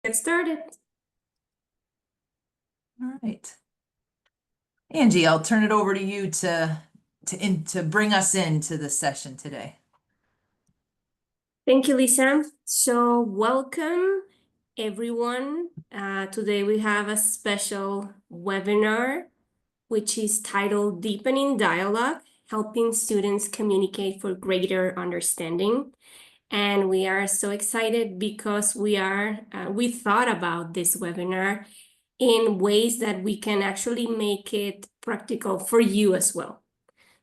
Get started. All right. Angie, I'll turn it over to you to bring us into the session today. Thank you, Lisa. So welcome, everyone. Today we have a special webinar, which is titled Deepening Dialogue, Helping Students Communicate for Greater Understanding. And we are so excited because we thought about this webinar in ways that we can actually make it practical for you as well.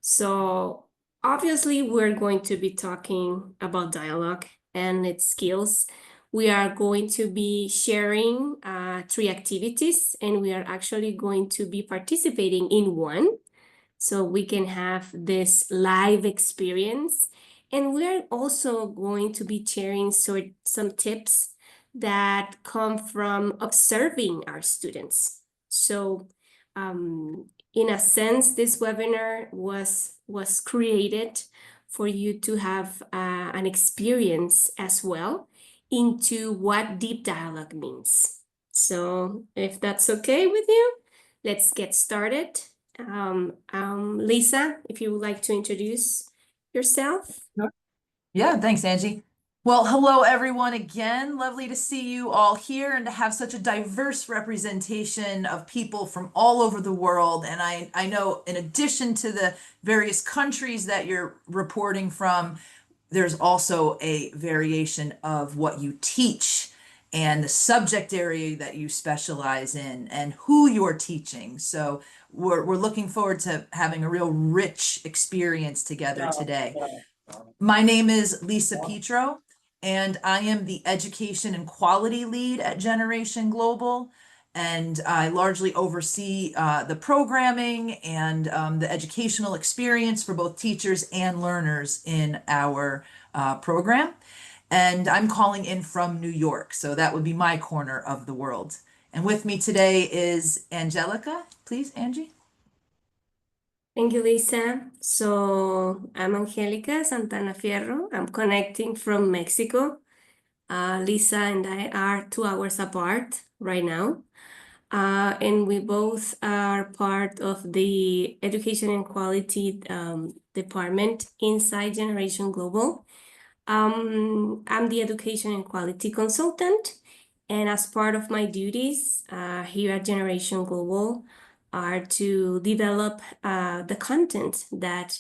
So obviously, we're going to be talking about dialogue and its skills. We are going to be sharing 3 activities, and we are actually going to be participating in one, so we can have this live experience. And we're also going to be sharing some tips that come from observing our students. So in a sense, this webinar was created for you to have an experience as well into what deep dialogue means. So if that's okay with you, let's get started. Lisa, if you would like to introduce yourself. Yeah, thanks, Angie. Well, hello, everyone, again. Lovely to see you all here and to have such a diverse representation of people from all over the world. And I know in addition to the various countries that you're reporting from, there's also a variation of what you teach and the subject area that you specialize in and who you're teaching. So we're looking forward to having a real rich experience together today. My name is Lisa Petro, and I am the Education and Quality Lead at Generation Global. And I largely oversee the programming and the educational experience for both teachers and learners in our program. And I'm calling in from New York, so that would be my corner of the world. And with me today is Angelica. Please, Angie. Thank you, Lisa. So I'm Angelica Santana Fierro. I'm connecting from Mexico. Lisa and I are 2 hours apart right now. And we both are part of the Education and Quality department inside Generation Global. I'm the Education and Quality Consultant, and as part of my duties here at Generation Global are to develop the content that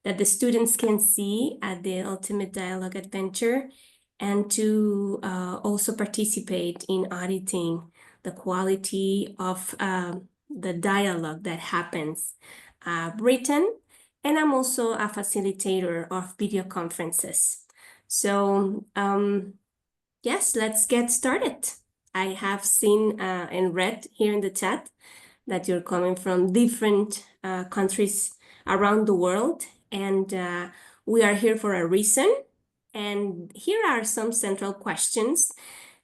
that the students can see at the Ultimate Dialogue Adventure, and to also participate in auditing the quality of the dialogue that happens written. And I'm also a facilitator of video conferences. So yes, let's get started. I have seen and read here in the chat that you're coming from different countries around the world, and we are here for a reason. And here are some central questions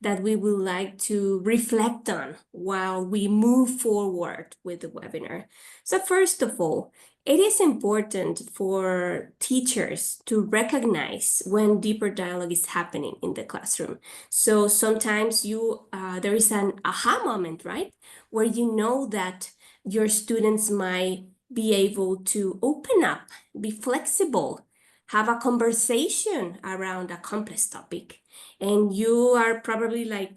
that we would like to reflect on while we move forward with the webinar. So first of all, it is important for teachers to recognize when deeper dialogue is happening in the classroom. So sometimes there is an aha moment, right? Where you know that your students might be able to open up, be flexible, have a conversation around a complex topic. And you are probably like,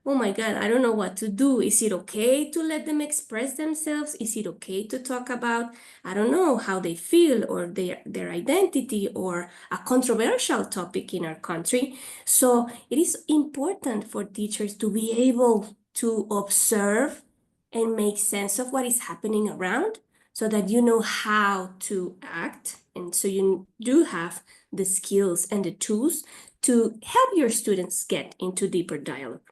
oh my God, I don't know what to do. Is it okay to let them express themselves? Is it okay to talk about, I don't know, how they feel or their identity or a controversial topic in our country? So it is important for teachers to be able to observe and make sense of what is happening around, so that you know how to act, and so you do have the skills and the tools to help your students get into deeper dialogue.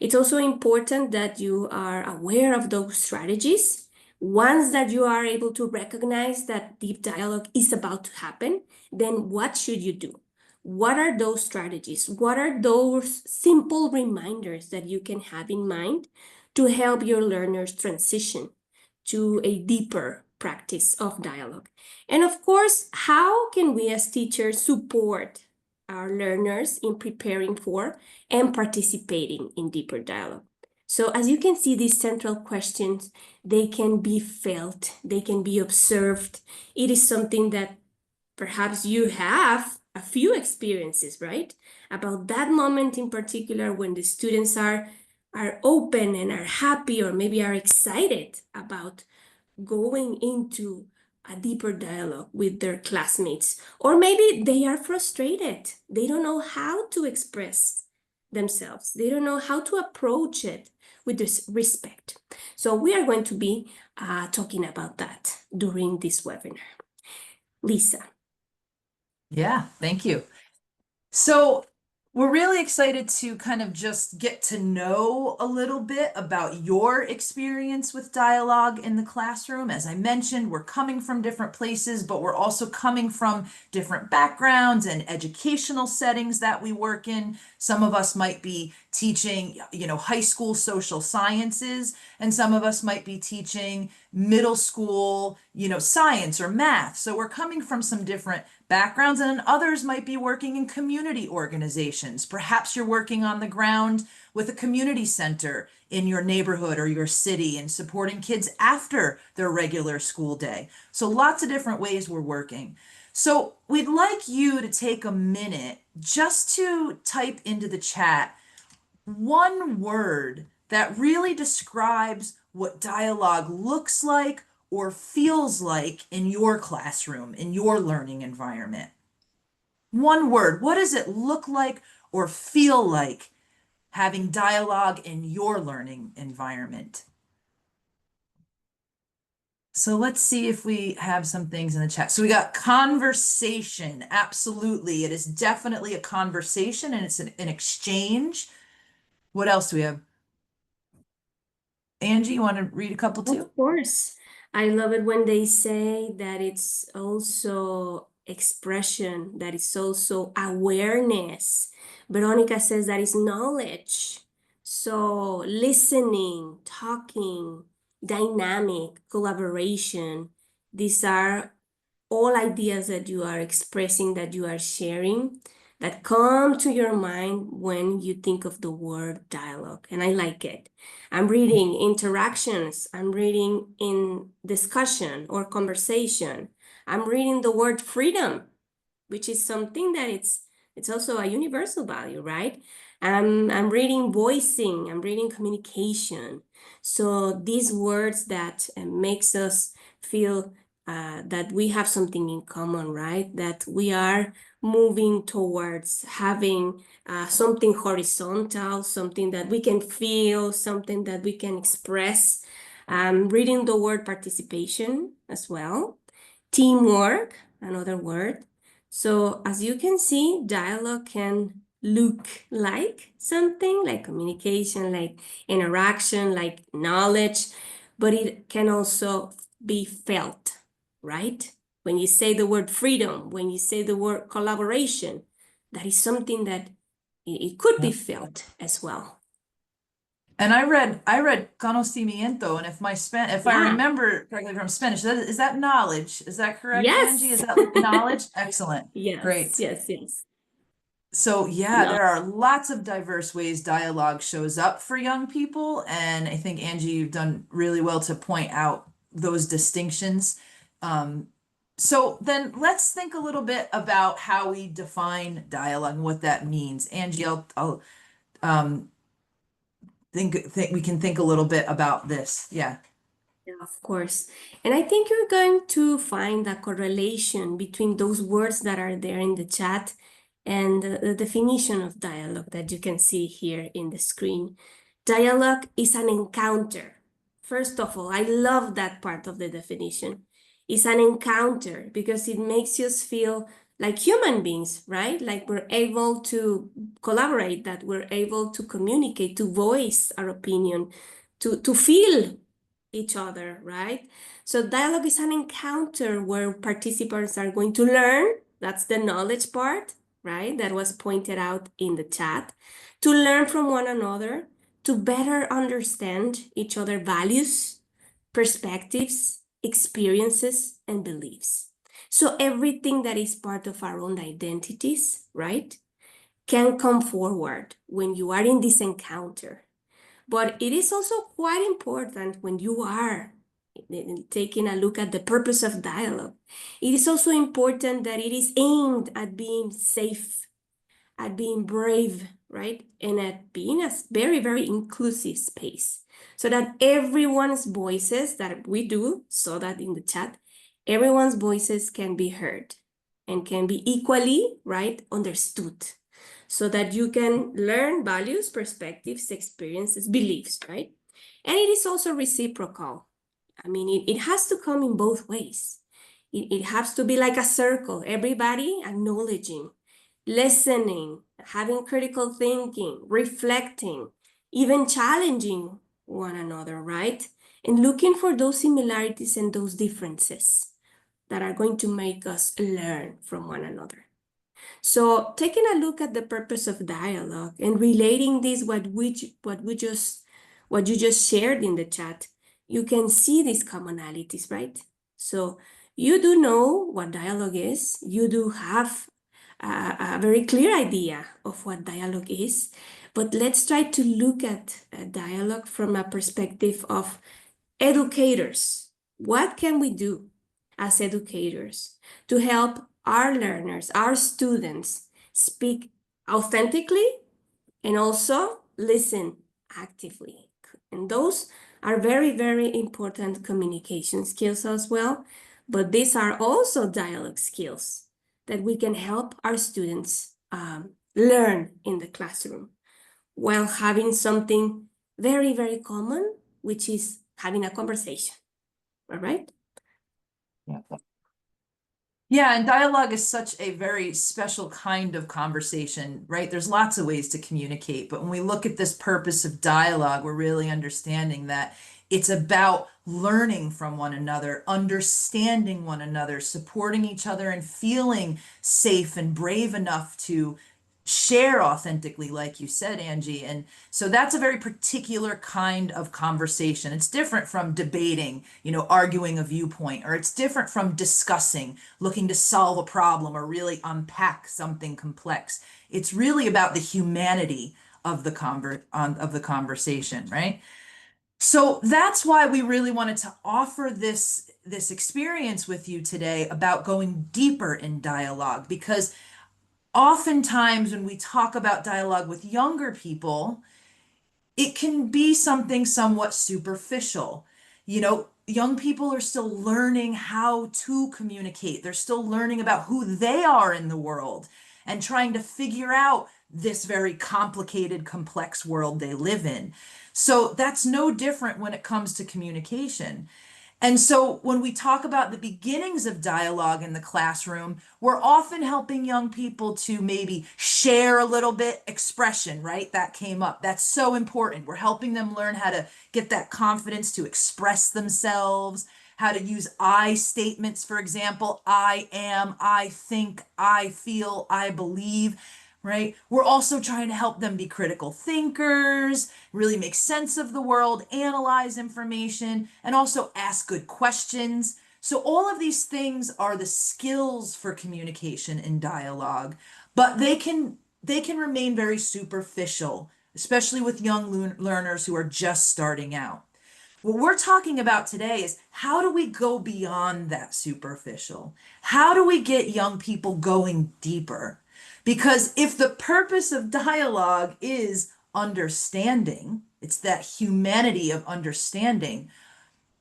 It's also important that you are aware of those strategies. Once that you are able to recognize that deep dialogue is about to happen, then what should you do? What are those strategies? What are those simple reminders that you can have in mind to help your learners transition to a deeper practice of dialogue? And of course, how can we as teachers support our learners in preparing for and participating in deeper dialogue. So as you can see, these central questions, they can be felt, they can be observed. It is something that perhaps you have a few experiences, right? About that moment in particular when the students are open and are happy or maybe are excited about going into a deeper dialogue with their classmates. Or maybe they are frustrated. They don't know how to express themselves. They don't know how to approach it with this respect. So we are going to be talking about that during this webinar. Lisa. Yeah, thank you. So we're really excited to kind of just get to know a little bit about your experience with dialogue in the classroom. As I mentioned, we're coming from different places, but we're also coming from different backgrounds and educational settings that we work in. Some of us might be teaching, high school social sciences, and some of us might be teaching middle school, science or math. So we're coming from some different backgrounds, and then others might be working in community organizations. Perhaps you're working on the ground with a community center in your neighborhood or your city and supporting kids after their regular school day. So lots of different ways we're working. So we'd like you to take a minute just to type into the chat one word that really describes what dialogue looks like or feels like in your classroom, in your learning environment. One word. What does it look like or feel like having dialogue in your learning environment? So let's see if we have some things in the chat. So we got conversation. Absolutely. It is definitely a conversation and it's an exchange. What else do we have? Angie, you want to read a couple too? Of course. I love it when they say that it's also expression, that it's also awareness. Veronica says that is knowledge. So listening, talking, dynamic, collaboration, these are all ideas that you are expressing, that you are sharing, that come to your mind when you think of the word dialogue. And I like it. I'm reading interactions. I'm reading in discussion or conversation. I'm reading the word freedom, which is something that it's also a universal value, right? I'm reading voicing. I'm reading communication. So these words that makes us feel that we have something in common, right? That we are moving towards having something horizontal, something that we can feel, something that we can express. Reading the word participation as well. Teamwork, another word. So as you can see, dialogue can look like something, like communication, like interaction, like knowledge, but it can also be felt, right? When you say the word freedom, when you say the word collaboration, that is something that it could be felt as well. And I read conocimiento, and if I Yeah. remember correctly from Spanish, is that knowledge? Is that correct, Angie? Is Yes. that like knowledge? Excellent. Yes, Great. yes, yes. So yeah, No. there are lots of diverse ways dialogue shows up for young people, and I think Angie, you've done really well to point out those distinctions. Um, so then let's think a little bit about how we define dialogue and what that means. Angie, I'll um, think we can think a little bit about this. Yeah. Yeah, of course. And I think you're going to find a correlation between those words that are there in the chat and the definition of dialogue that you can see here in the screen. Dialogue is an encounter. First of all, I love that part of the definition. It's an encounter because it makes us feel like human beings, right? Like we're able to collaborate, that we're able to communicate, to voice our opinion, to feel each other, right? So dialogue is an encounter where participants are going to learn. That's the knowledge part, right? That was pointed out in the chat. To learn from one another, to better understand each other values, perspectives, experiences, and beliefs. So everything that is part of our own identities, right? can come forward when you are in this encounter. But it is also quite important when you are taking a look at the purpose of dialogue. It is also important that it is aimed at being safe, at being brave, right? And at being a very, very inclusive space so that everyone's voices that we do, so that in the chat, everyone's voices can be heard and can be equally, right, understood so that you can learn values, perspectives, experiences, beliefs, right? And it is also reciprocal. I mean, it has to come in both ways. It has to be like a circle, everybody acknowledging, listening, having critical thinking, reflecting, even challenging one another, right? And looking for those similarities and those differences that are going to make us learn from one another. So taking a look at the purpose of dialogue and relating this what you just shared in the chat, you can see these commonalities, right? So you do know what dialogue is. You do have a very clear idea of what dialogue is, but let's try to look at dialogue from a perspective of educators. What can we do as educators to help our learners, our students speak authentically and also listen actively? And those are very, very important communication skills as well. But these are also dialogue skills that we can help our students learn in the classroom while having something very, very common, which is having a conversation. All right? Yeah. Yeah, and dialogue is such a very special kind of conversation, right? There's lots of ways to communicate, but when we look at this purpose of dialogue, we're really understanding that it's about learning from one another, understanding one another, supporting each other, and feeling safe and brave enough to share authentically, like you said, Angie. And so that's a very particular kind of conversation. It's different from debating, arguing a viewpoint, or it's different from discussing, looking to solve a problem or really unpack something complex. It's really about the humanity of the conversation, right? So that's why we really wanted to offer this experience with you today about going deeper in dialogue, because oftentimes when we talk about dialogue with younger people, it can be something somewhat superficial. Young people are still learning how to communicate. They're still learning about who they are in the world and trying to figure out this very complicated, complex world they live in. So that's no different when it comes to communication. And so when we talk about the beginnings of dialogue in the classroom, we're often helping young people to maybe share a little bit expression, right? That came up. That's so important. We're helping them learn how to get that confidence to express themselves, how to use I statements, for example, I am, I think, I feel, I believe, right? We're also trying to help them be critical thinkers, really make sense of the world, analyze information, and also ask good questions. So all of these things are the skills for communication and dialogue, but they can remain very superficial, especially with young learners who are just starting out. What we're talking about today is how do we go beyond that superficial? How do we get young people going deeper? Because if the purpose of dialogue is understanding, it's that humanity of understanding,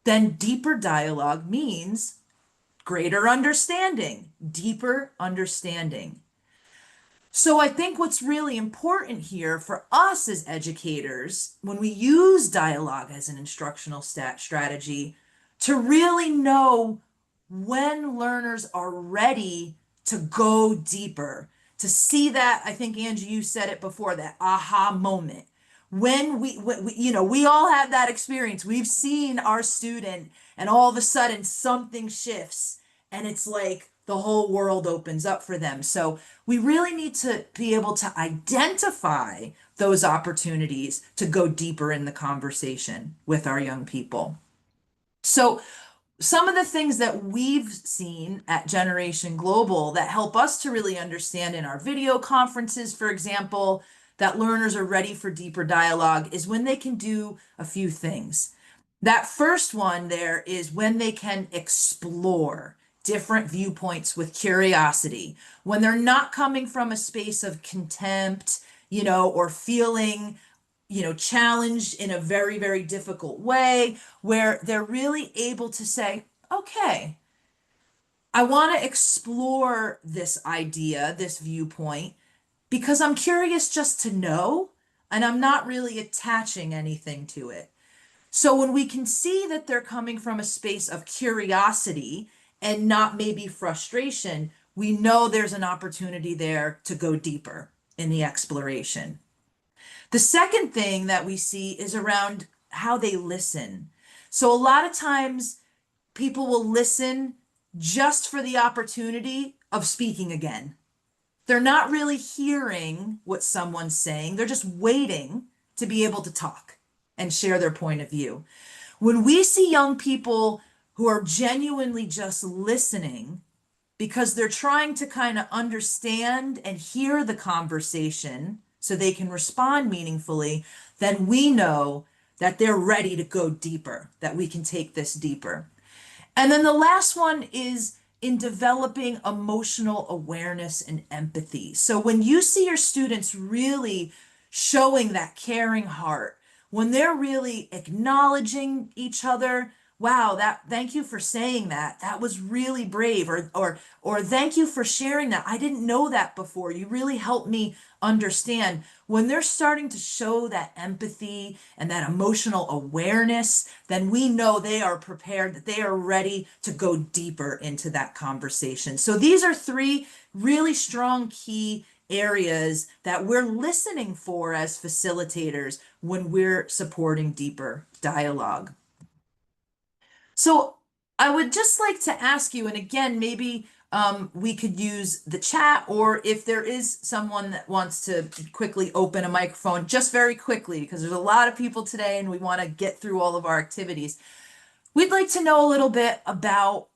then deeper dialogue means greater understanding, deeper understanding. So I think what's really important here for us as educators, when we use dialogue as an instructional strategy, to really know when learners are ready to go deeper, to see that, I think Angie, you said it before, that aha moment. We all have that experience. We've seen our student and all of a sudden something shifts and it's like the whole world opens up for them. So we really need to be able to identify those opportunities to go deeper in the conversation with our young people. So some of the things that we've seen at Generation Global that help us to really understand in our video conferences, for example, that learners are ready for deeper dialogue is when they can do a few things. That first one there is when they can explore different viewpoints with curiosity, when they're not coming from a space of contempt, or feeling challenged in a very, very difficult way, where they're really able to say, okay, I want to explore this idea, this viewpoint, because I'm curious just to know, and I'm not really attaching anything to it. So when we can see that they're coming from a space of curiosity and not maybe frustration, we know there's an opportunity there to go deeper in the exploration. The second thing that we see is around how they listen. So a lot of times people will listen just for the opportunity of speaking again. They're not really hearing what someone's saying. They're just waiting to be able to talk and share their point of view. When we see young people who are genuinely just listening because they're trying to kind of understand and hear the conversation so they can respond meaningfully, then we know that they're ready to go deeper, that we can take this deeper. And then the last one is in developing emotional awareness and empathy. So when you see your students really showing that caring heart, when they're really acknowledging each other, wow, that thank you for saying that. That was really brave, or thank you for sharing that. I didn't know that before. You really helped me understand. When they're starting to show that empathy and that emotional awareness, then we know they are prepared, that they are ready to go deeper into that conversation. So these are three really strong key areas that we're listening for as facilitators when we're supporting deeper dialogue. So I would just like to ask you, and again, maybe we could use the chat, or if there is someone that wants to quickly open a microphone, just very quickly, because there's a lot of people today and we want to get through all of our activities. We'd like to know a little bit about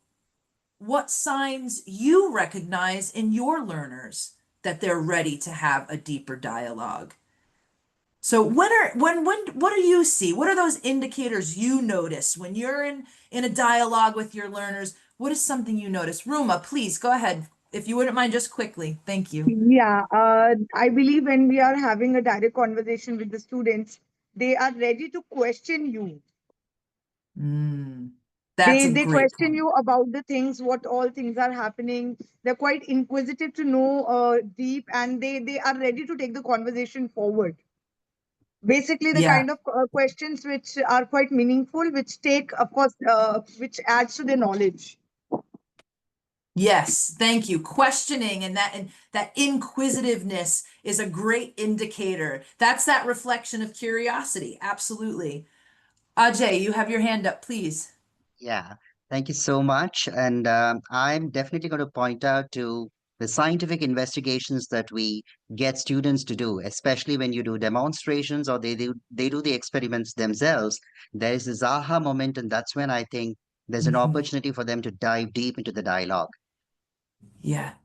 what signs you recognize in your learners that they're ready to have a deeper dialogue. So what do you see? What are those indicators you notice when you're in a dialogue with your learners? What is something you notice? Ruma, please go ahead. If you wouldn't mind, just quickly. Thank you. Yeah, I believe when we are having a direct conversation with the students, they are ready to question you. Mm, that's a They great question point. you about the things, what all things are happening. They're quite inquisitive to know deep, and they are ready to take the conversation forward. Basically, the Yeah. kind of questions which are quite meaningful, which take, of course, which adds to their knowledge. Yes, thank you. Questioning and that inquisitiveness is a great indicator. That's that reflection of curiosity. Absolutely. Ajay, you have your hand up, please. Yeah, thank you so much. And I'm definitely going to point out to the scientific investigations that we get students to do, especially when you do demonstrations or they do the experiments themselves. There is this aha moment, and that's when I think there's an Mhm. opportunity for them to dive deep into the dialogue. Yeah,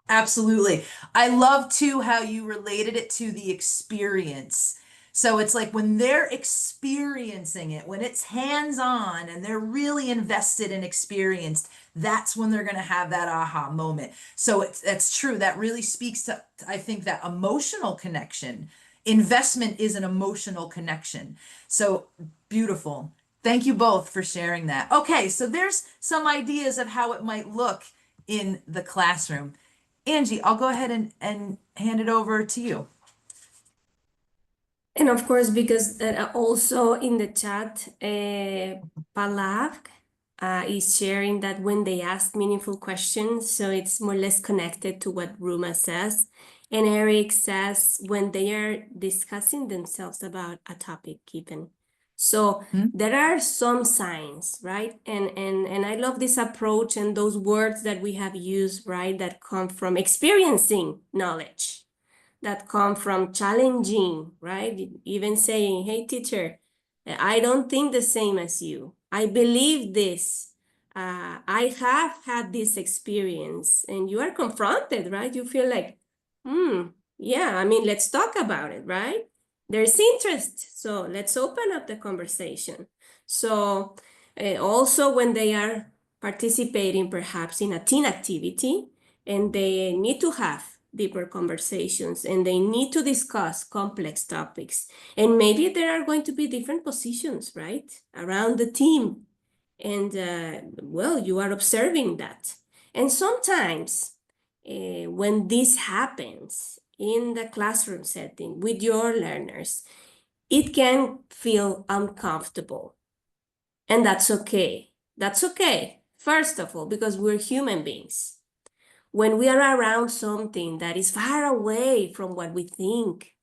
absolutely. I love too how you related it to the experience. So it's like when they're experiencing it, when it's hands-on and they're really invested and experienced, that's when they're going to have that aha moment. So that's true. That really speaks to, I think, that emotional connection. Investment is an emotional connection. So beautiful. Thank you both for sharing that. Okay, so there's some ideas of how it might look in the classroom. Angie, I'll go ahead and hand it over to you. And of course, because also in the chat, Palav is sharing that when they ask meaningful questions, so it's more or less connected to what Ruma says. And Eric says when they are discussing themselves about a topic given. So there are some signs, right? And I love this approach and those words that we have used, right, that come from experiencing knowledge, that come from challenging, right? Even saying, hey, teacher, I don't think the same as you. I believe this, I have had this experience, and you are confronted, right? You feel like, yeah, I mean, let's talk about it, right? There's interest, so let's open up the conversation. So also when they are participating perhaps in a teen activity, and they need to have deeper conversations, and they need to discuss complex topics, and maybe there are going to be different positions, right, around the team. And well, you are observing that. And sometimes when this happens in the classroom setting with your learners, it can feel uncomfortable. And that's okay. That's okay. First of all, because we're human beings. When we are around something that is far away from what we think,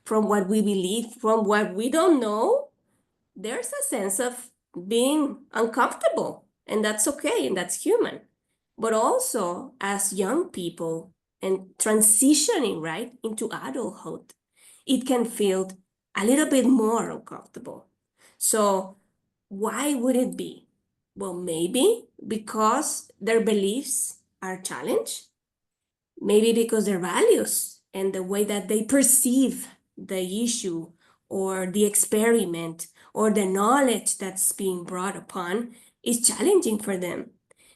from what we believe, from what we don't know, there's a sense of being uncomfortable, and that's okay, and that's human. But also, as young people and transitioning right into adulthood, it can feel a little bit more uncomfortable. So, why would it be? Well, maybe because their beliefs are challenged, maybe because their values and the way that they perceive the issue or the experiment or the knowledge that's being brought upon is challenging for them.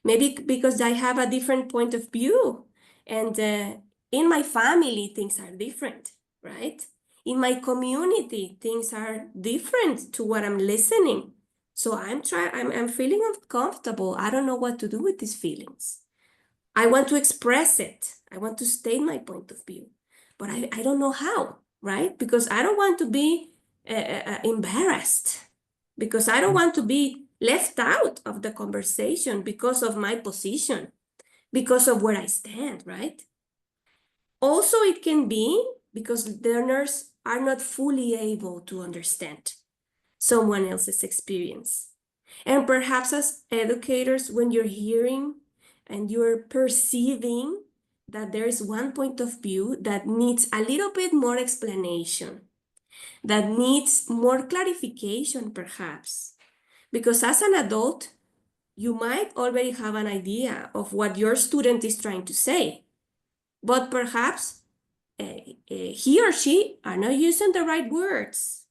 Maybe because I have a different point of view, and in my family things are different, right? In my community things are different to what I'm listening. So I'm feeling uncomfortable. I don't know what to do with these feelings. I want to express it. I want to state my point of view, but I don't know how, right? Because I don't want to be embarrassed, because I don't want to be left out of the conversation because of my position, because of where I stand, right? Also, it can be because learners are not fully able to understand someone else's experience. And perhaps as educators, when you're hearing and you're perceiving that there is one point of view that needs a little bit more explanation, that needs more clarification, perhaps, because as an adult, you might already have an idea of what your student is trying to say, but perhaps he or she are not using the right words,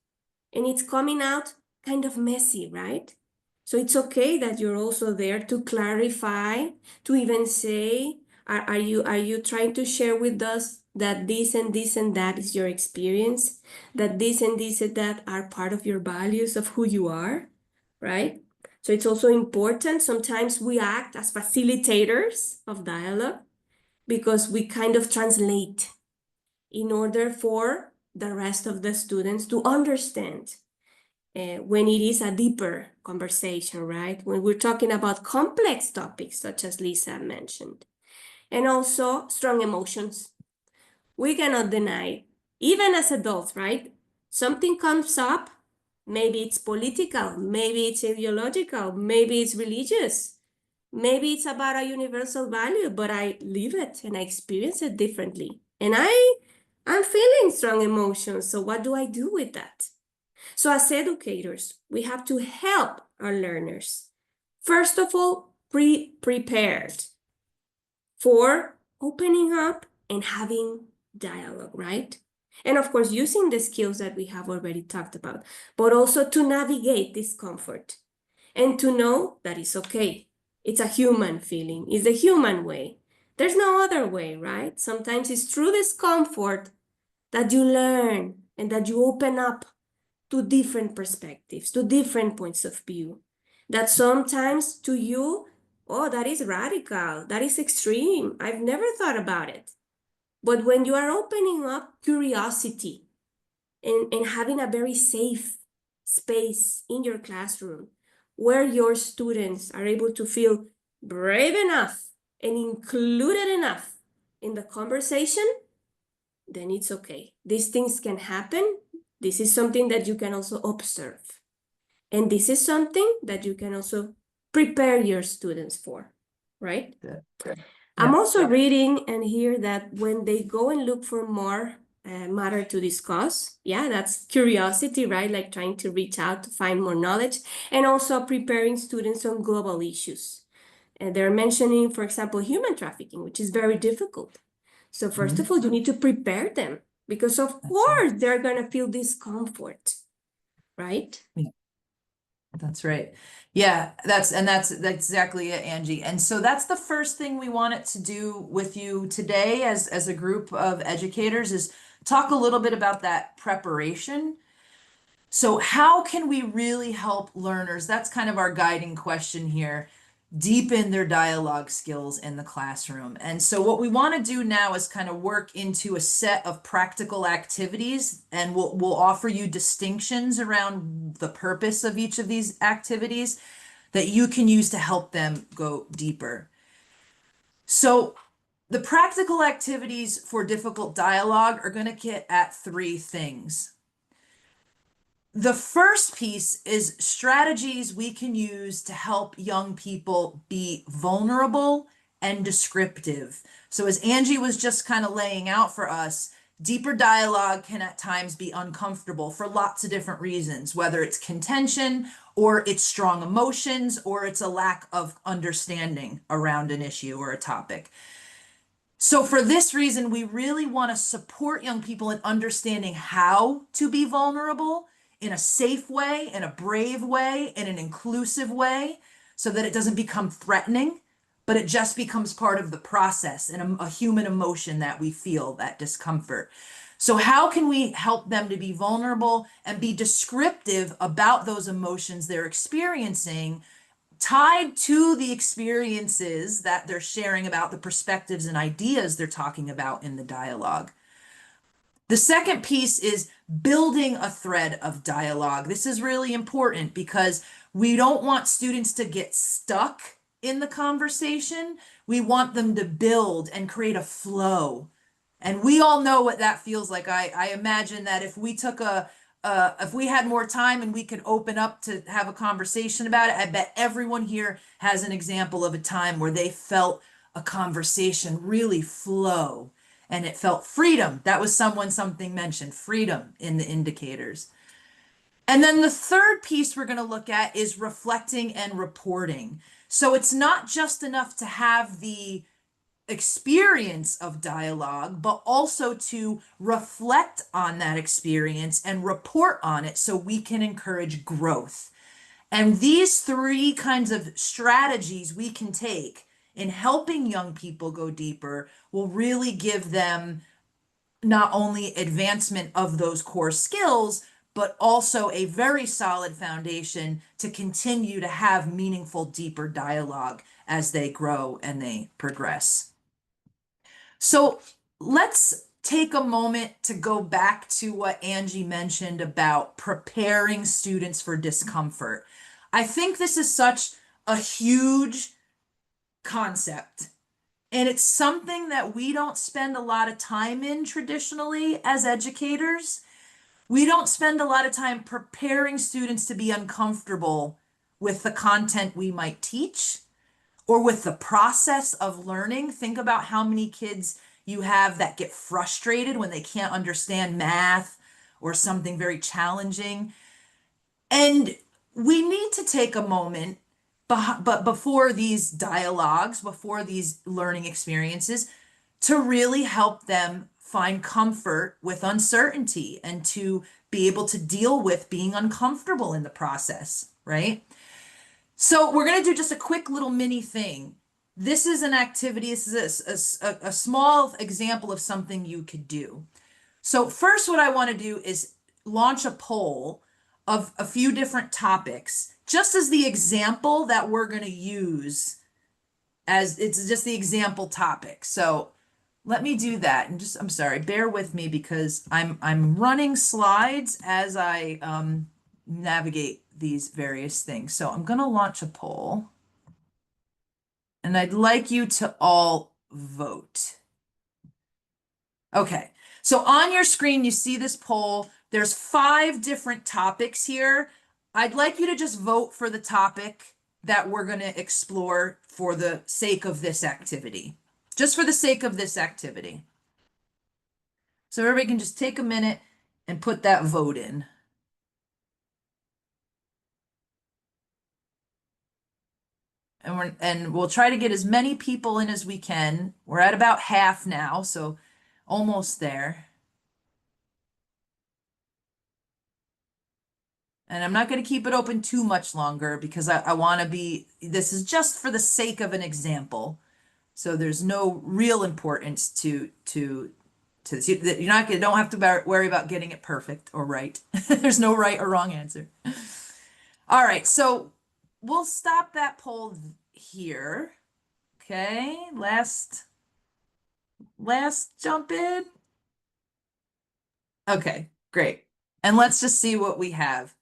and it's coming out kind of messy, right? So it's okay that you're also there to clarify, to even say, are you trying to share with us that this and this and that is your experience, that this and this and that are part of your values of who you are, right? So it's also important. Sometimes we act as facilitators of dialogue because we kind of translate in order for the rest of the students to understand when it is a deeper conversation, right? When we're talking about complex topics, such as Lisa mentioned, and also strong emotions. We cannot deny, even as adults, right? Something comes up, maybe it's political, maybe it's ideological, maybe it's religious, maybe it's about a universal value, but I live it and I experience it differently. And I'm feeling strong emotions, so what do I do with that? So as educators, we have to help our learners. First of all, prepared for opening up and having dialogue, right? And of course, using the skills that we have already talked about, but also to navigate discomfort and to know that it's okay. It's a human feeling. It's the human way. There's no other way, right? Sometimes it's through discomfort that you learn and that you open up to different perspectives, to different points of view. That sometimes to you, oh, that is radical, that is extreme. I've never thought about it. But when you are opening up curiosity and having a very safe space in your classroom where your students are able to feel brave enough and included enough in the conversation, then it's okay. These things can happen. This is something that you can also observe. And this is something that you can also prepare your students for, right? Yeah. I'm also reading and hear that when they go and look for more matter to discuss, yeah, that's curiosity, right? Like trying to reach out to find more knowledge, and also preparing students on global issues. And they're mentioning, for example, human trafficking, which is very difficult. So first of all, you need to prepare them because of course they're going to feel discomfort, right? That's right. Yeah, that's exactly it, Angie. And so that's the first thing we wanted to do with you today as a group of educators is talk a little bit about that preparation. So how can we really help learners? That's kind of our guiding question here. Deepen their dialogue skills in the classroom. And so what we want to do now is kind of work into a set of practical activities, and we'll offer you distinctions around the purpose of each of these activities that you can use to help them go deeper. So the practical activities for difficult dialogue are going to get at three things. The first piece is strategies we can use to help young people be vulnerable and descriptive. So as Angie was just kind of laying out for us, deeper dialogue can at times be uncomfortable for lots of different reasons, whether it's contention or it's strong emotions or it's a lack of understanding around an issue or a topic. So for this reason, we really want to support young people in understanding how to be vulnerable in a safe way, in a brave way, in an inclusive way, so that it doesn't become threatening, but it just becomes part of the process and a human emotion that we feel, that discomfort. So how can we help them to be vulnerable and be descriptive about those emotions they're experiencing, tied to the experiences that they're sharing about the perspectives and ideas they're talking about in the dialogue? The second piece is building a thread of dialogue. This is really important because we don't want students to get stuck in the conversation. We want them to build and create a flow. And we all know what that feels like. I imagine that if we took if we had more time and we could open up to have a conversation about it, I bet everyone here has an example of a time where they felt a conversation really flow. And it felt freedom. That was something mentioned, freedom in the indicators. And then the third piece we're going to look at is reflecting and reporting. So it's not just enough to have the experience of dialogue, but also to reflect on that experience and report on it so we can encourage growth. And these three kinds of strategies we can take in helping young people go deeper will really give them not only advancement of those core skills, but also a very solid foundation to continue to have meaningful, deeper dialogue as they grow and they progress. So let's take a moment to go back to what Angie mentioned about preparing students for discomfort. I think this is such a huge concept. And it's something that we don't spend a lot of time in traditionally as educators. We don't spend a lot of time preparing students to be uncomfortable with the content we might teach or with the process of learning. Think about how many kids you have that get frustrated when they can't understand math or something very challenging. And we need to take a moment, but before these dialogues, before these learning experiences, to really help them find comfort with uncertainty and to be able to deal with being uncomfortable in the process, right? So we're going to do just a quick little mini thing. This is an activity, this is a small example of something you could do. So first, what I want to do is launch a poll of a few different topics, just as the example that we're going to use, as it's just the example topic. So let me do that. And I'm sorry, bear with me because I'm running slides as I navigate these various things. So I'm going to launch a poll, and I'd like you to all vote. Okay, so on your screen, you see this poll. There's 5 different topics here. I'd like you to just vote for the topic that we're going to explore for the sake of this activity. Just for the sake of this activity. So everybody can just take a minute and put that vote in. and we'll try to get as many people in as we can. We're at about half now, so almost there. And I'm not going to keep it open too much longer because I want to be, this is just for the sake of an example. So there's no real importance to this. You're not going to, don't have to worry about getting it perfect or right. There's no right or wrong answer. All right, so we'll stop that poll here. Okay, last jump in. Okay, great. And let's just see what we have.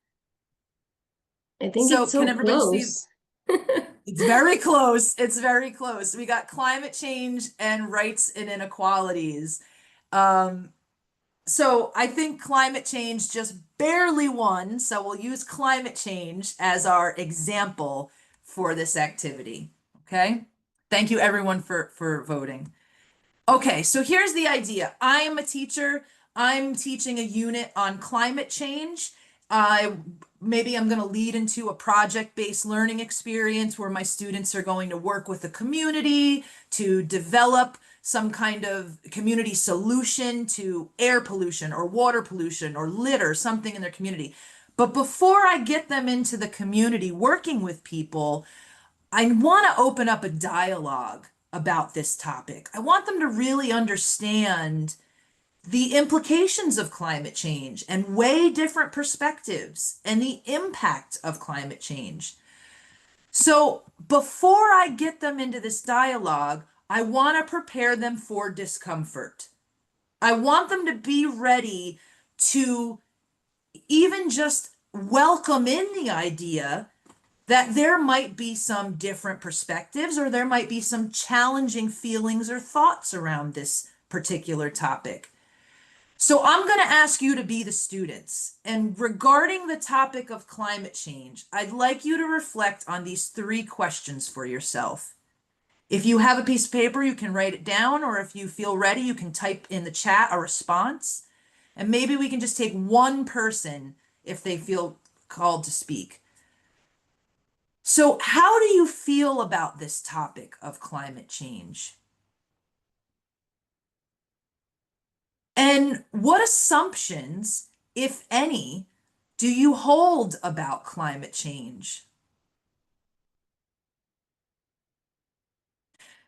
I think So it's so can everybody see? close. It's very close. It's very close. We got climate change and rights and inequalities. So I think climate change just barely won. So we'll use climate change as our example for this activity. Okay. Thank you everyone for voting. Okay, so here's the idea. I am a teacher. I'm teaching a unit on climate change. Maybe I'm going to lead into a project-based learning experience where my students are going to work with the community to develop some kind of community solution to air pollution or water pollution or litter, something in their community. But before I get them into the community working with people, I want to open up a dialogue about this topic. I want them to really understand the implications of climate change and weigh different perspectives and the impact of climate change. So before I get them into this dialogue, I want to prepare them for discomfort. I want them to be ready to even just welcome in the idea that there might be some different perspectives or there might be some challenging feelings or thoughts around this particular topic. So I'm going to ask you to be the students. And regarding the topic of climate change, I'd like you to reflect on these 3 questions for yourself. If you have a piece of paper, you can write it down, or if you feel ready, you can type in the chat a response. And maybe we can just take one person if they feel called to speak. So how do you feel about this topic of climate change? And what assumptions, if any, do you hold about climate change?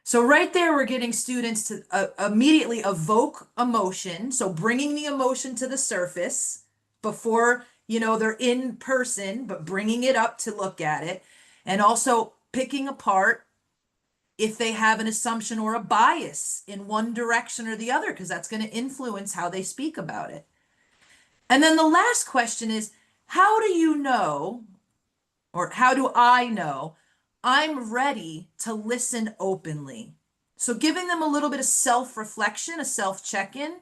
So right there, we're getting students to immediately evoke emotion. So bringing the emotion to the surface before, they're in person, but bringing it up to look at it. And also picking apart if they have an assumption or a bias in one direction or the other, because that's going to influence how they speak about it. And then the last question is, how do you know, or how do I know I'm ready to listen openly? So giving them a little bit of self-reflection, a self-check-in.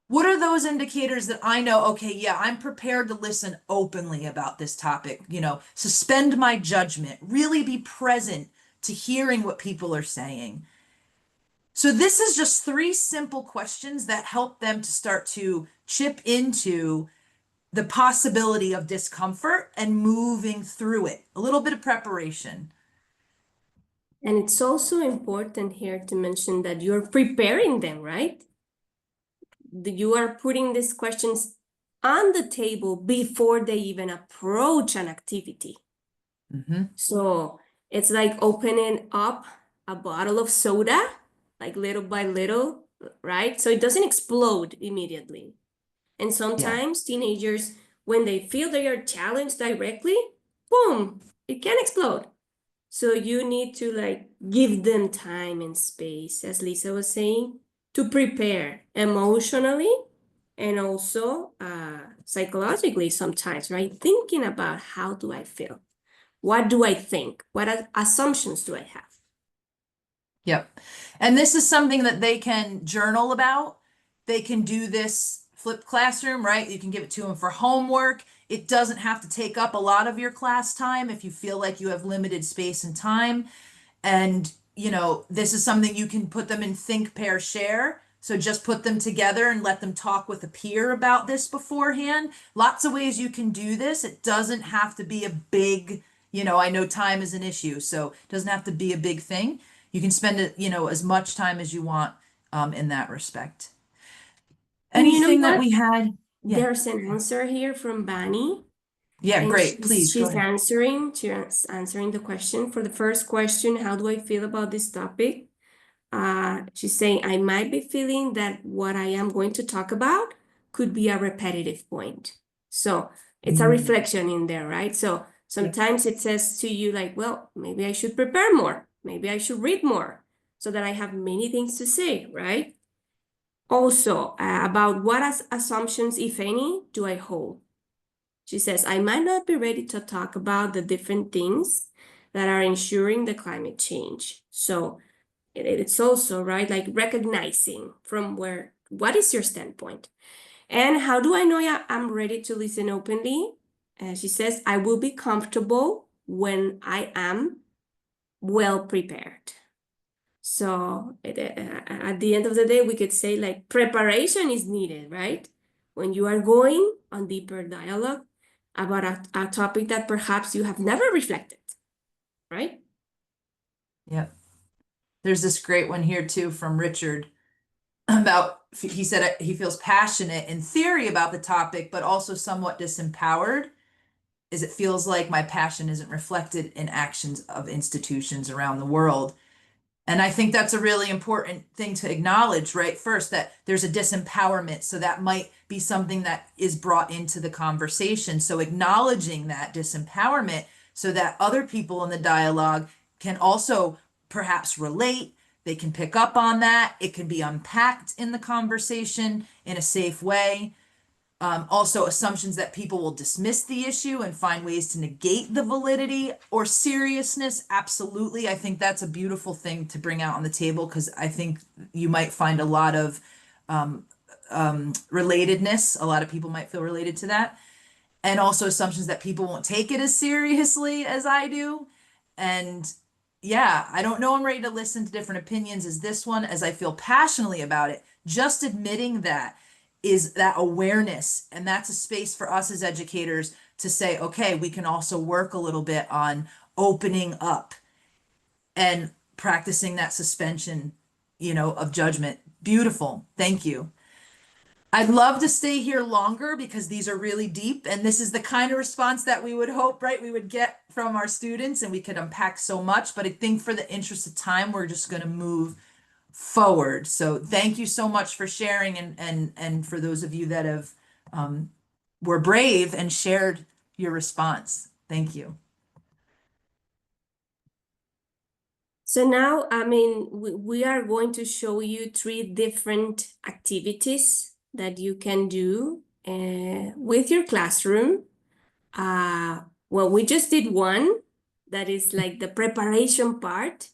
What are those indicators that I know, okay, yeah, I'm prepared to listen openly about this topic, suspend my judgment, really be present to hearing what people are saying. So this is just 3 simple questions that help them to start to chip into the possibility of discomfort and moving through it. A little bit of preparation. And it's also important here to mention that you're preparing them, right? You are putting these questions on the table before they even approach an activity. Mm-hmm. So it's like opening up a bottle of soda, like little by little, right? So it doesn't explode immediately. And sometimes teenagers, when they feel they are challenged directly, boom, it can explode. So you need to give them time and space, as Lisa was saying, to prepare emotionally and also psychologically sometimes, right? Thinking about how do I feel? What do I think? What assumptions do I have? Yep. And this is something that they can journal about. They can do this flipped classroom, right? You can give it to them for homework. It doesn't have to take up a lot of your class time if you feel like you have limited space and time. And, this is something you can put them in think, pair, share. So just put them together and let them talk with a peer about this beforehand. Lots of ways you can do this. It doesn't have to be a big, You know, I know time is an issue, so it doesn't have to be a big thing. You can spend it, you know, as much time as you want in that respect. And you know Anything that what? we had? Yeah. There's an answer here from Bani. Yeah, And great. Please go she's ahead. answering the question. For the first question, how do I feel about this topic? She's saying, I might be feeling that what I am going to talk about could be a repetitive point. So it's a reflection in there, right? So sometimes it says to you like, well, maybe I should prepare more. Maybe I should read more so that I have many things to say, right? Also, about what assumptions, if any, do I hold? She says, I might not be ready to talk about the different things that are ensuring the climate change. So it's also, right, like recognizing from where, what is your standpoint? And how do I know I'm ready to listen openly? She says, I will be comfortable when I am well prepared. So at the end of the day, we could say like preparation is needed, right? When you are going on deeper dialogue about a topic that perhaps you have never reflected, right? Yep. There's this great one here too from Richard about, he said he feels passionate in theory about the topic, but also somewhat disempowered, as it feels like my passion isn't reflected in actions of institutions around the world. And I think that's a really important thing to acknowledge, right? First, that there's a disempowerment. So that might be something that is brought into the conversation. So acknowledging that disempowerment so that other people in the dialogue can also perhaps relate. They can pick up on that. It can be unpacked in the conversation in a safe way. Also, assumptions that people will dismiss the issue and find ways to negate the validity or seriousness. Absolutely. I think that's a beautiful thing to bring out on the table because I think you might find a lot of relatedness. A lot of people might feel related to that. And also assumptions that people won't take it as seriously as I do. And yeah, I don't know I'm ready to listen to different opinions as this one, as I feel passionately about it. Just admitting that is that awareness. And that's a space for us as educators to say, okay, we can also work a little bit on opening up and practicing that suspension, you know, of judgment. Beautiful. Thank you. I'd love to stay here longer because these are really deep, and this is the kind of response that we would hope, right, we would get from our students, and we could unpack so much. But I think for the interest of time, we're just going to move forward. So thank you so much for sharing, and for those of you that have were brave and shared your response. Thank you. So now, I mean, we are going to show you 3 different activities that you can do with your classroom. Well, we just did one that is like the preparation part,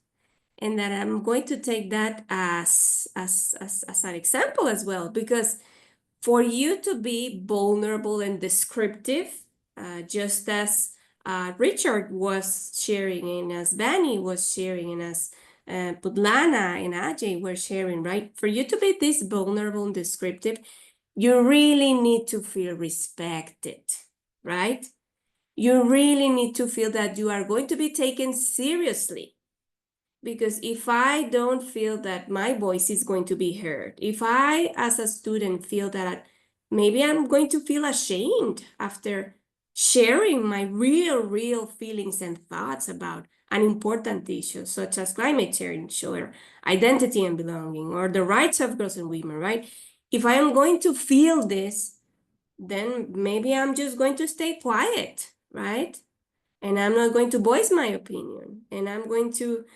and that I'm going to take that as an example as well, because for you to be vulnerable and descriptive, just as Richard was sharing, and as Bani was sharing, and as Putlana and Ajay were sharing, right? For you to be this vulnerable and descriptive, you really need to feel respected, right? You really need to feel that you are going to be taken seriously. Because if I don't feel that my voice is going to be heard, if I, as a student, feel that maybe I'm going to feel ashamed after sharing my real feelings and thoughts about an important issue, such as climate change or identity and belonging, or the rights of girls and women, right? If I am going to feel this, then maybe I'm just going to stay quiet, right? And I'm not going to voice my opinion, and I'm going to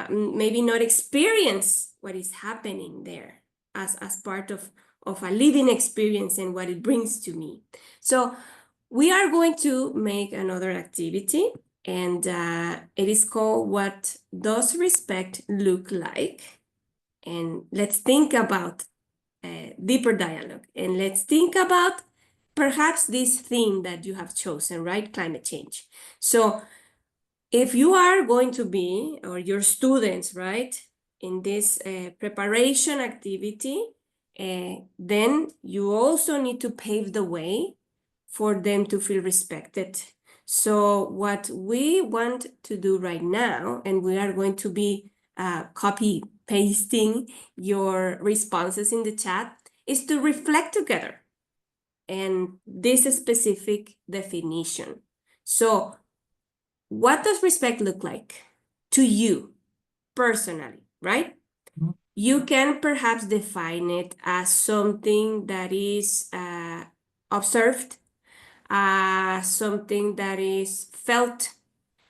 maybe not experience what is happening there as part of a living experience and what it brings to me. So we are going to make another activity, and it is called What Does Respect Look Like? And let's think about deeper dialogue, and let's think about perhaps this theme that you have chosen, right? Climate change. So if you are going to be, or your students, right, in this preparation activity, then you also need to pave the way for them to feel respected. So what we want to do right now, and we are going to be copy pasting your responses in the chat, is to reflect together and this specific definition. So what does respect look like to you personally, right? Mhm. You can perhaps define it as something that is observed, as something that is felt,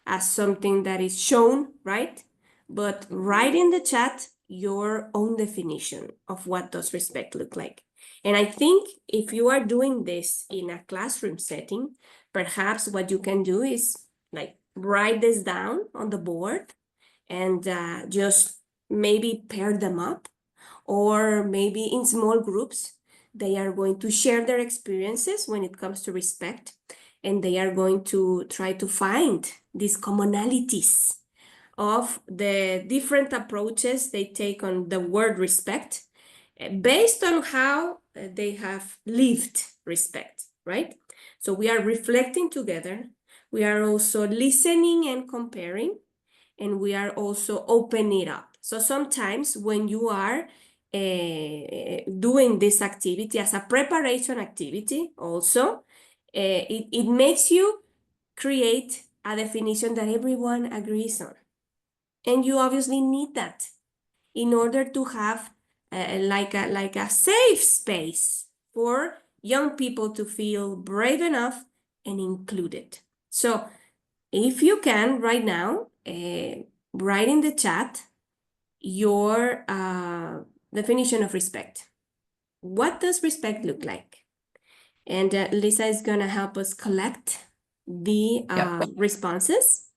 as something that is shown, right? But write in the chat your own definition of what does respect look like. And I think if you are doing this in a classroom setting, perhaps what you can do is like write this down on the board and just maybe pair them up, or maybe in small groups, they are going to share their experiences when it comes to respect, and they are going to try to find these commonalities of the different approaches they take on the word respect based on how they have lived respect, right? So we are reflecting together. We are also listening and comparing, and we are also opening it up. So sometimes when you are doing this activity as a preparation activity also, it makes you create a definition that everyone agrees on. And you obviously need that in order to have like a safe space for young people to feel brave enough and included. So if you can right now, write in the chat your definition of respect. What does respect look like? And Lisa is gonna help us collect the responses.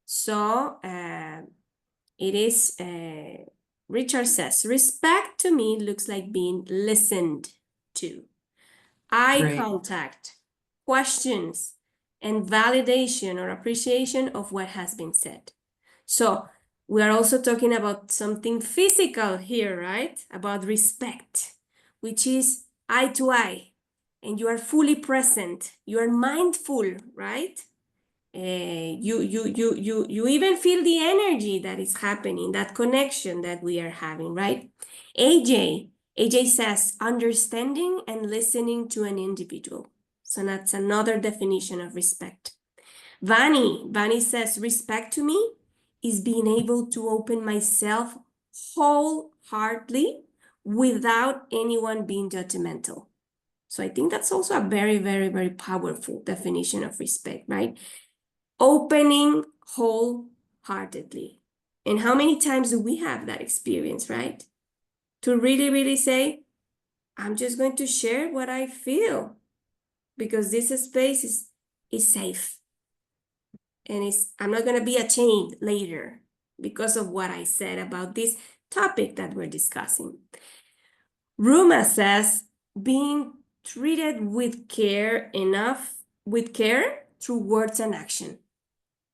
So it is, Richard says, respect to me looks like being listened to. Eye Great. contact, questions, and validation or appreciation of what has been said. So we are also talking about something physical here, right? About respect, which is eye to eye, and you are fully present. You are mindful, right? You even feel the energy that is happening, that connection that we are having, right? AJ says understanding and listening to an individual. So that's another definition of respect. Vani says respect to me is being able to open myself wholeheartedly without anyone being judgmental. So I think that's also a very, very, very powerful definition of respect, right? Opening wholeheartedly. And how many times do we have that experience, right? To really, really say, I'm just going to share what I feel because this space is safe. And I'm not going to be ashamed later because of what I said about this topic that we're discussing. Ruma says, being treated with care through words and action.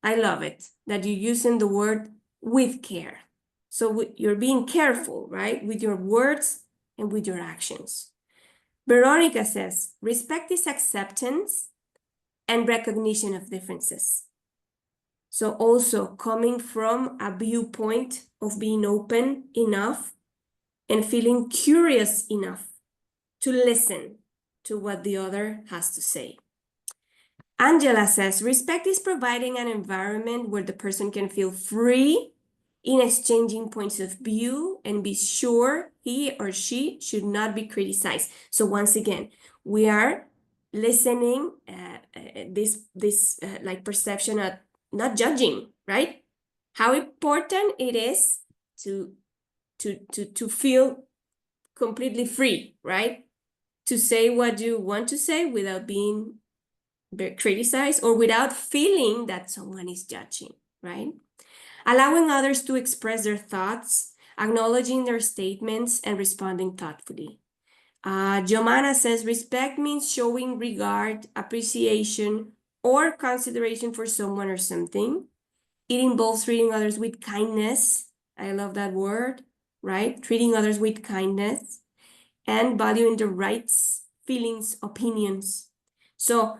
I love it that you're using the word with care. So you're being careful, right? With your words and with your actions. Veronica says, respect is acceptance and recognition of differences. So also coming from a viewpoint of being open enough and feeling curious enough to listen to what the other has to say. Angela says, respect is providing an environment where the person can feel free in exchanging points of view and be sure he or she should not be criticized. So once again, we are listening, this like perception of not judging, right? How important it is to feel completely free, right? To say what you want to say without being criticized or without feeling that someone is judging, right? Allowing others to express their thoughts, acknowledging their statements, and responding thoughtfully. Jomana says, respect means showing regard, appreciation, or consideration for someone or something. It involves treating others with kindness. I love that word, right? Treating others with kindness and valuing their rights, feelings, opinions. So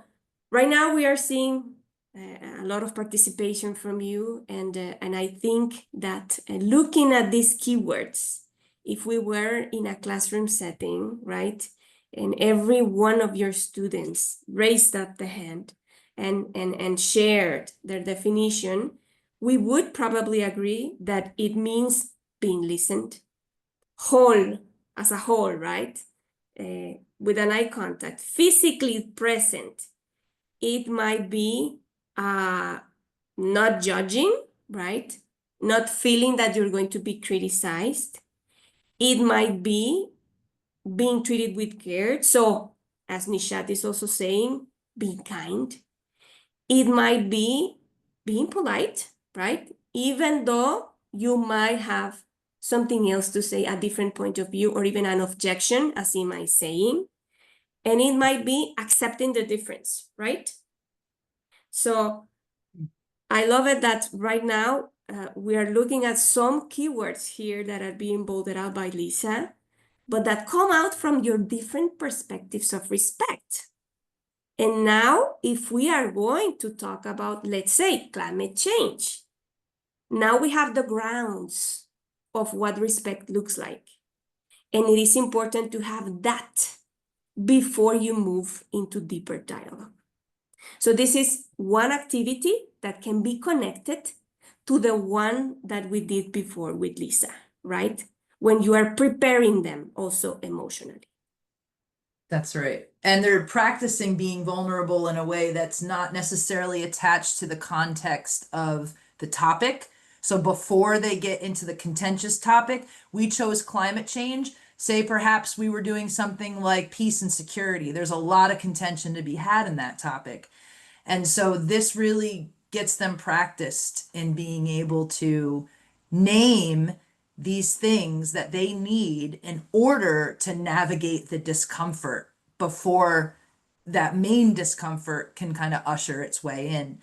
right now we are seeing a lot of participation from you, and I think that looking at these keywords, if we were in a classroom setting, right, and every one of your students raised up the hand and shared their definition, we would probably agree that it means being listened, whole as a whole, right? With an eye contact, physically present. It might be not judging, right? Not feeling that you're going to be criticized. It might be being treated with care. So, as Nishat is also saying, being kind. It might be being polite, right? Even though you might have something else to say, a different point of view, or even an objection, as Ima is saying. And it might be accepting the difference, right? So I love it that right now we are looking at some keywords here that are being bolded out by Lisa, but that come out from your different perspectives of respect. And now, if we are going to talk about, let's say, climate change, now we have the grounds of what respect looks like. And it is important to have that before you move into deeper dialogue. So this is one activity that can be connected to the one that we did before with Lisa, right? When you are preparing them also emotionally. That's right. And they're practicing being vulnerable in a way that's not necessarily attached to the context of the topic. So before they get into the contentious topic, we chose climate change. Say perhaps we were doing something like peace and security. There's a lot of contention to be had in that topic. And so this really gets them practiced in being able to name these things that they need in order to navigate the discomfort before that main discomfort can kind of usher its way in.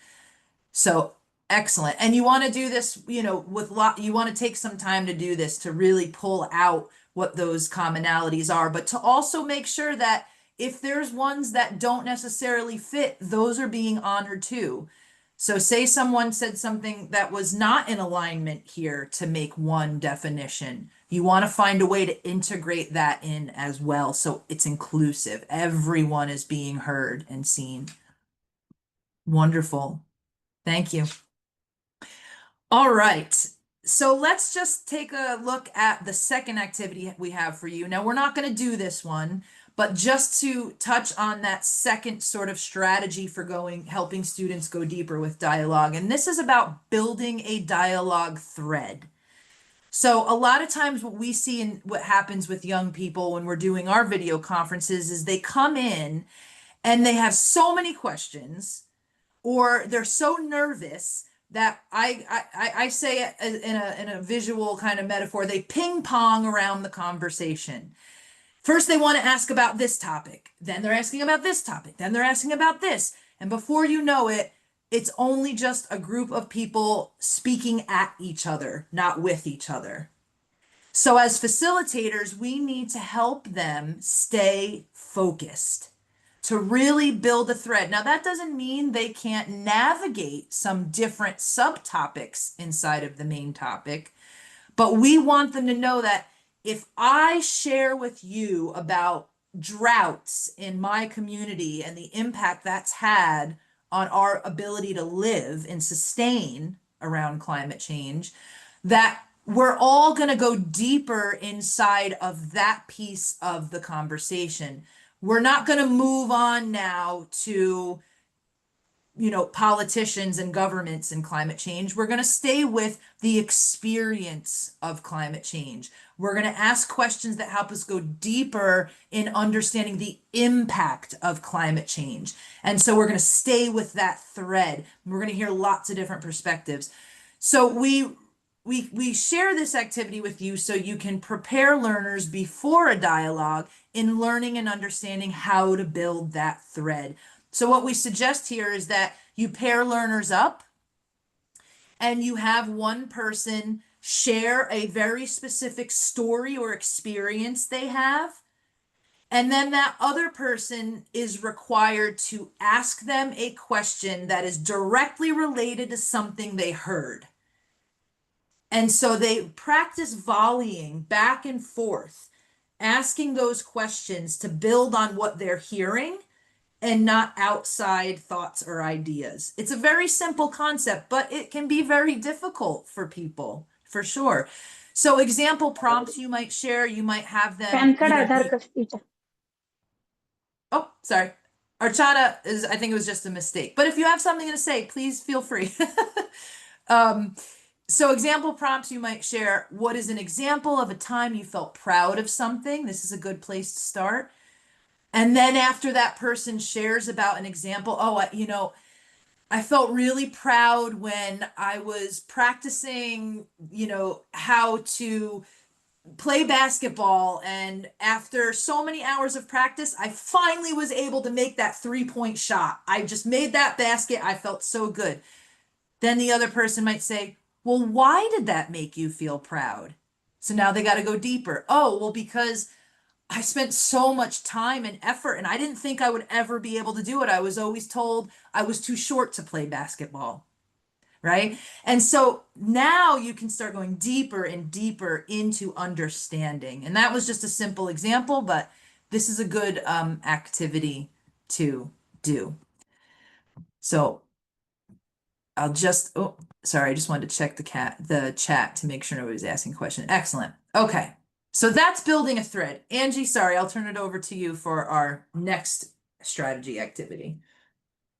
So excellent. And you want to do this, you want to take some time to do this to really pull out what those commonalities are, but to also make sure that if there's ones that don't necessarily fit, those are being honored too. So say someone said something that was not in alignment here to make one definition. You want to find a way to integrate that in as well so it's inclusive. Everyone is being heard and seen. Wonderful. Thank you. All right. So let's just take a look at the second activity we have for you. Now, we're not going to do this one, but just to touch on that second sort of strategy for helping students go deeper with dialogue. And this is about building a dialogue thread. So a lot of times what we see and what happens with young people when we're doing our video conferences is they come in and they have so many questions, or they're so nervous that I say it in a visual kind of metaphor, they ping pong around the conversation. First, they want to ask about this topic. Then they're asking about this topic. Then they're asking about this. And before you know it, it's only just a group of people speaking at each other, not with each other. So as facilitators, we need to help them stay focused, to really build a thread. Now, that doesn't mean they can't navigate some different subtopics inside of the main topic, but we want them to know that if I share with you about droughts in my community and the impact that's had on our ability to live and sustain around climate change, that we're all going to go deeper inside of that piece of the conversation. We're not going to move on now to, politicians and governments and climate change. We're going to stay with the experience of climate change. We're going to ask questions that help us go deeper in understanding the impact of climate change. And so we're going to stay with that thread. We're going to hear lots of different perspectives. So we share this activity with you so you can prepare learners before a dialogue in learning and understanding how to build that thread. So what we suggest here is that you pair learners up and you have one person share a very specific story or experience they have. And then that other person is required to ask them a question that is directly related to something they heard. And so they practice volleying back and forth, asking those questions to build on what they're hearing and not outside thoughts or ideas. It's a very simple concept, but it can be very difficult for people, for sure. So example prompts you might share, you might have them PAN card, either Aadhaar be- card, teacher. Oh, sorry. Archana is, I think it was just a mistake. But if you have something to say, please feel free. So example prompts you might share, what is an example of a time you felt proud of something? This is a good place to start. And then after that person shares about an example, I felt really proud when I was practicing, how to play basketball. And after so many hours of practice, I finally was able to make that 3-point shot. I just made that basket. I felt so good. Then the other person might say, well, why did that make you feel proud? So now they got to go deeper. Oh, well, because I spent so much time and effort and I didn't think I would ever be able to do it. I was always told I was too short to play basketball. Right. And so now you can start going deeper and deeper into understanding. And that was just a simple example, but this is a good activity to do. So I'll just, sorry, I just wanted to check the chat to make sure nobody's asking a question. Excellent. Okay. So that's building a thread. Angie, sorry, I'll turn it over to you for our next strategy activity.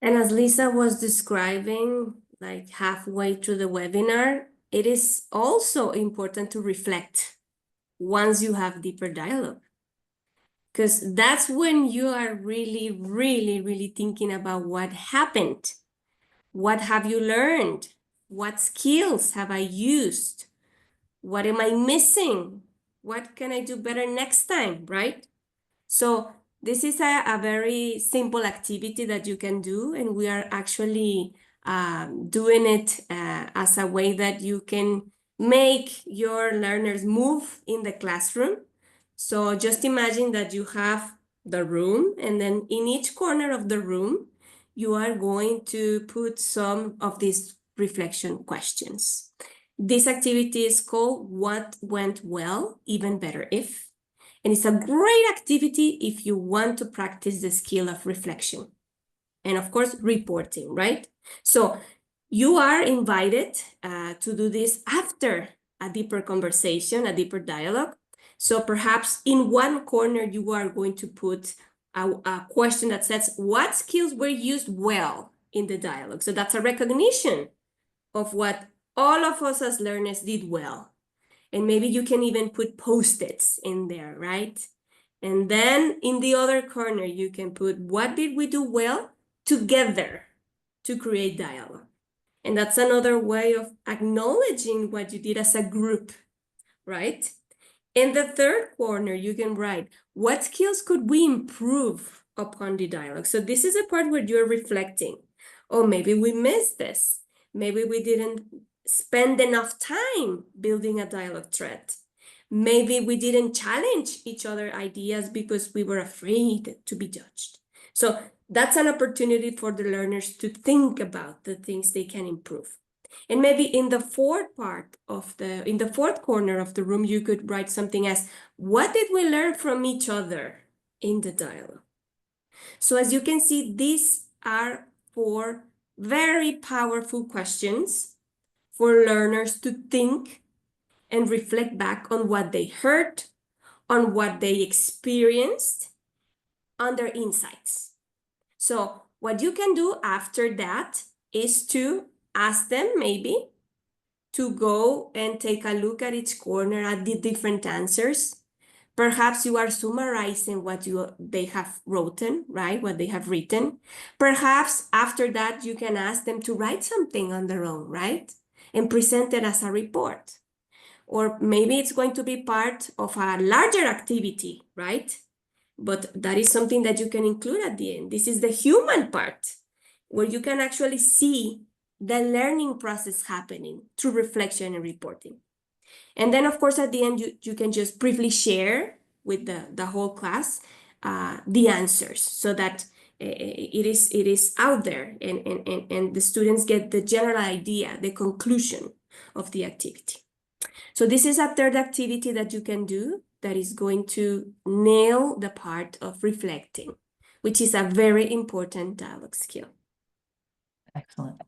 And as Lisa was describing, like halfway through the webinar, it is also important to reflect once you have deeper dialogue. Because that's when you are really, really, really thinking about what happened. What have you learned? What skills have I used? What am I missing? What can I do better next time, right? So this is a very simple activity that you can do, and we are actually doing it as a way that you can make your learners move in the classroom. So just imagine that you have the room, and then in each corner of the room, you are going to put some of these reflection questions. This activity is called What Went Well, Even Better If. And it's a great activity if you want to practice the skill of reflection. And of course, reporting, right? So you are invited to do this after a deeper conversation, a deeper dialogue. So perhaps in one corner, you are going to put a question that says, what skills were used well in the dialogue? So that's a recognition of what all of us as learners did well. And maybe you can even put post-its in there, right? And then in the other corner, you can put what did we do well together to create dialogue. And that's another way of acknowledging what you did as a group, right? In the third corner, you can write, what skills could we improve upon the dialogue? So this is a part where you're reflecting. Oh, maybe we missed this. Maybe we didn't spend enough time building a dialogue thread. Maybe we didn't challenge each other ideas because we were afraid to be judged. So that's an opportunity for the learners to think about the things they can improve. And maybe in the fourth corner of the room, you could write something as, what did we learn from each other in the dialogue? So as you can see, these are 4 very powerful questions for learners to think and reflect back on what they heard, on what they experienced, on their insights. So what you can do after that is to ask them maybe to go and take a look at each corner at the different answers. Perhaps you are summarizing what they have written, right? What they have written. Perhaps after that, you can ask them to write something on their own, right? And present it as a report. Or maybe it's going to be part of a larger activity, right? But that is something that you can include at the end. This is the human part, where you can actually see the learning process happening through reflection and reporting. And then, of course, at the end, you can just briefly share with the whole class the answers, so that it is out there, and the students get the general idea, the conclusion of the activity. So this is a third activity that you can do that is going to nail the part of reflecting, which is a very important dialogue skill. Excellent.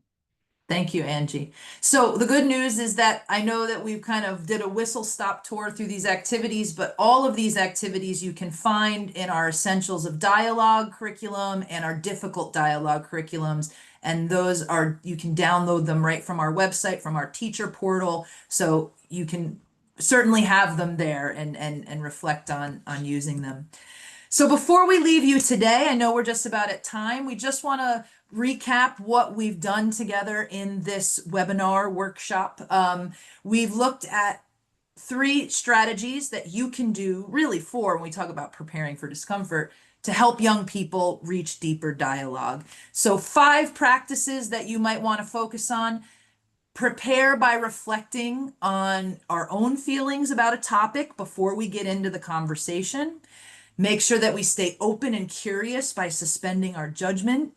Thank you, Angie. So the good news is that I know that we've kind of did a whistle-stop tour through these activities, but all of these activities you can find in our Essentials of Dialogue curriculum and our Difficult Dialogue curriculums. And those are, you can download them right from our website, from our teacher portal. So you can certainly have them there and reflect on using them. So before we leave you today, I know we're just about at time. We just want to recap what we've done together in this webinar workshop. We've looked at 3 strategies that you can do, really 4 when we talk about preparing for discomfort, to help young people reach deeper dialogue. So 5 practices that you might want to focus on. Prepare by reflecting on our own feelings about a topic before we get into the conversation. Make sure that we stay open and curious by suspending our judgment,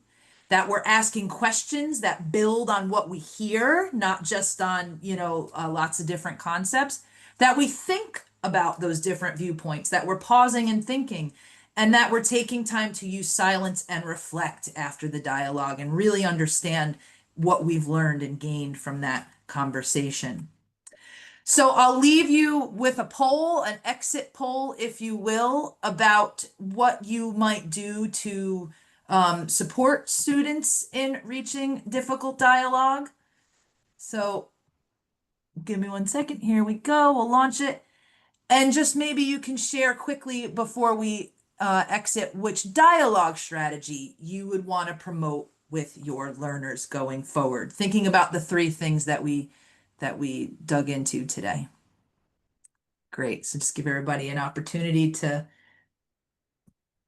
that we're asking questions that build on what we hear, not just on, lots of different concepts, that we think about those different viewpoints, that we're pausing and thinking, and that we're taking time to use silence and reflect after the dialogue and really understand what we've learned and gained from that conversation. So I'll leave you with a poll, an exit poll, if you will, about what you might do to support students in reaching difficult dialogue. So give me 1 second. Here we go. We'll launch it. And just maybe you can share quickly before we exit which dialogue strategy you would want to promote with your learners going forward, thinking about the 3 things that we dug into today. Great. So just give everybody an opportunity to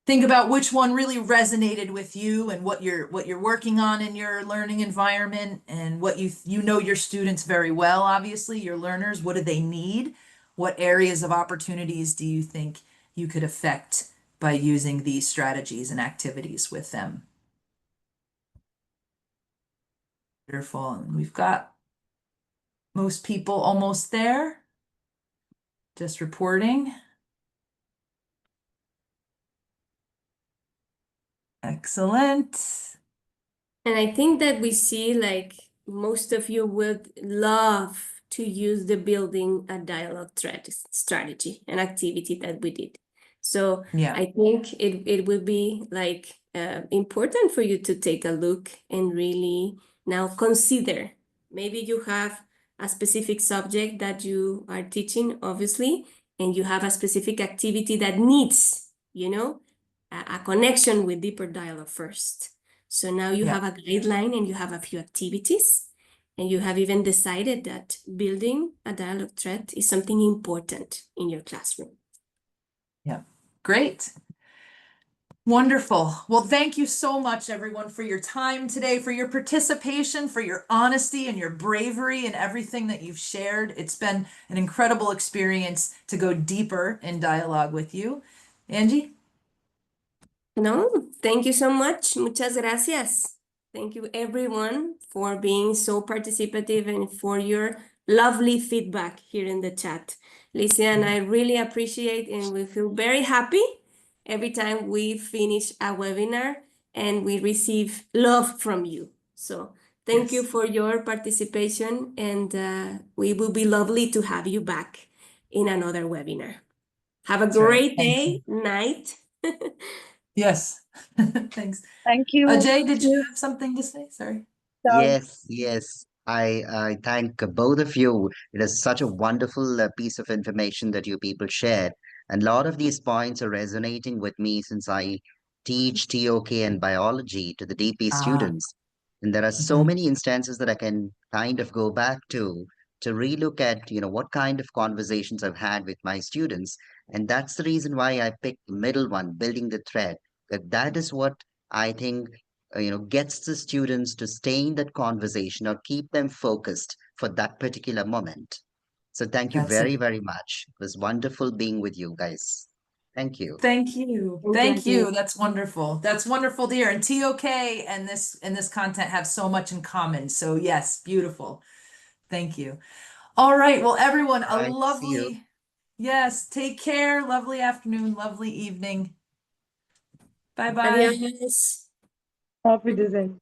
think about which one really resonated with you and what you're working on in your learning environment, and what you know your students very well, obviously, your learners. What do they need? What areas of opportunities do you think you could affect by using these strategies and activities with them? Wonderful. And we've got most people almost there. Just reporting. Excellent. And I think that we see, like, most of you would love to use the building a dialogue strategy, an activity that we did. So Yeah. I think it will be like important for you to take a look and really now consider. Maybe you have a specific subject that you are teaching, obviously, and you have a specific activity that needs, a connection with deeper dialogue first. So now you have a guideline and you have a few activities, and you have even decided that building a dialogue thread is something important in your classroom. Yeah, great. Wonderful. Well, thank you so much, everyone, for your time today, for your participation, for your honesty and your bravery and everything that you've shared. It's been an incredible experience to go deeper in dialogue with you. Angie? No, thank you so much. Muchas gracias. Thank you, everyone, for being so participative and for your lovely feedback here in the chat. Lisa and I really appreciate, and we feel very happy every time we finish a webinar and we receive love from you. So thank you for your participation, and we will be lovely to have you back in another webinar. Have a great day, night. Yes. Thanks. Thank you. Jay, did you have something to say? Sorry. Yes. I thank both of you. It is such a wonderful piece of information that you people shared. And a lot of these points are resonating with me since I teach TOK and biology to the DP students. And there are so many instances that I can kind of go back to relook at, what kind of conversations I've had with my students. And that's the reason why I picked the middle one, building the thread. That is what I think gets the students to stay in that conversation or keep them focused for that particular moment. So thank you That's it. very, very much. It was wonderful being with you guys. Thank you. Thank you. Thank you. That's wonderful. That's wonderful to hear. And TOK and this content have so much in common. So yes, beautiful. Thank you. All right. Well, everyone, a Bye. See you. lovely, yes, take care. Lovely afternoon, lovely evening. Bye-bye. Adiós. Auf Wiedersehen.